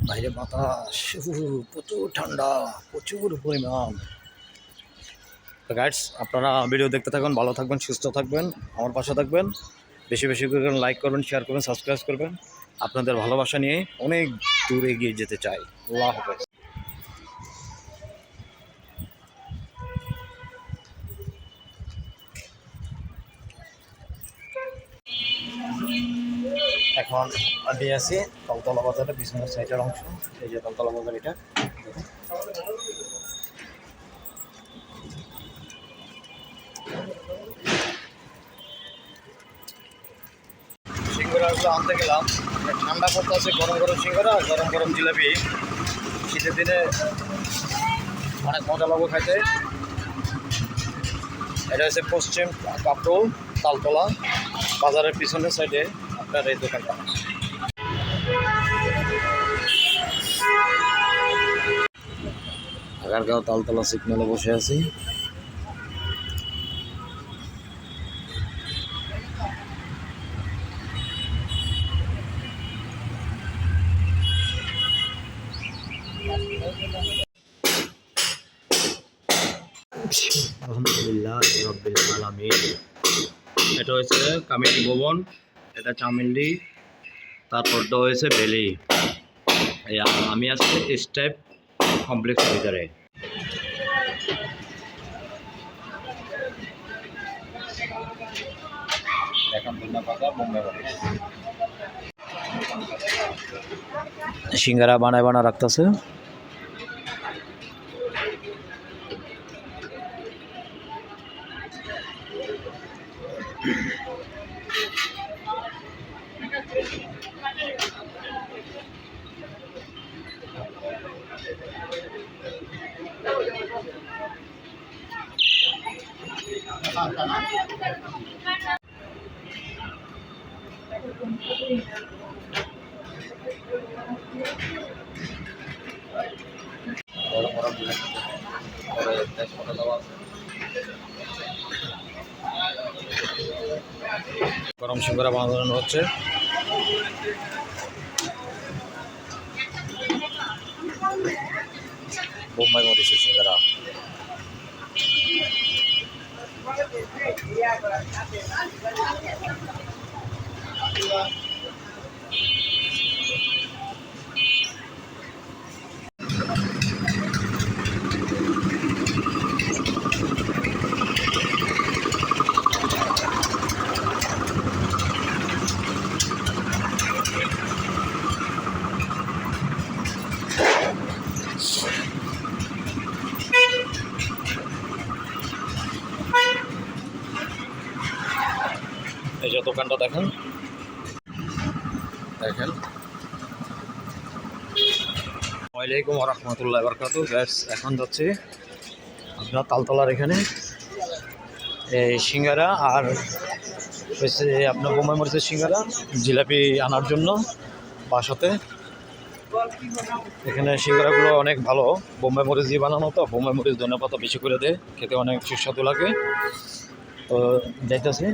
বাইরে বাতাস, প্রচুর ঠান্ডা, প্রচুর পরিমাণ। তো গাইডস, আপনারা ভিডিও দেখতে থাকুন, ভালো থাকবেন, সুস্থ থাকবেন, আমার পাশে থাকবেন, বেশি বেশি করে লাইক করবেন, শেয়ার করবেন, সাবস্ক্রাইব করবেন। আপনাদের ভালোবাসা নিয়ে অনেক দূর এগিয়ে যেতে চাই। আল্লাহ হাফেজ। এখন আমি আছি তালতলা বাজারে, বিজনেস সাইটের অংশ। এই যে তালতলা বাজার, এটা সিঙ্গারাগুলো আনতে গেলাম। ঠান্ডা পড়তে আছে, গরম গরম সিঙ্গারা, গরম গরম জিলাপি। শীতের দিনে অনেক মজা লাগবে খাইতে। এটা হচ্ছে পশ্চিম কাপড়, তালতলা বাজারের পিছনের সাইডে আপনার এই দোকানটা। আগারগাঁও তালতলা সিগন্যালে বসে আছি। আলহামদুলিল্লাহ রাব্বিল আলামিন। এটা হচ্ছে কমিটি ভবন, এটা চামিন্ডি, তারপরটা হয়েছে ভ্যালি। আমি আছি স্টেপ কমপ্লেক্সের ভিতরে। সিঙ্গারা বানায় রাখতেছে। গরম সিঙ্গারা বানানো হচ্ছে। বোম্বাই মরিচের সিঙ্গারা। এই যে দোকানটা দেখেন, দেখেন। ওয়ালাইকুম রাহমাতুল্লাহি ওয়া বারাকাতুহু। গাইস, এখন যাচ্ছে আপনার তালতলার এখানে এই সিঙ্গারা আর হচ্ছে আপনার বোম্বাই মরিচের সিঙ্গারা, জিলাপি আনার জন্য বাসাতে। এখানে সিঙ্গারাগুলো অনেক ভালো, বোম্বাই মরিচ দিয়ে বানানো, তো বোম্বাই মরিচ ধনেপাতা বেশি করে দেয়, খেতে অনেক সুস্বাদু লাগে। তো যাইতেছি।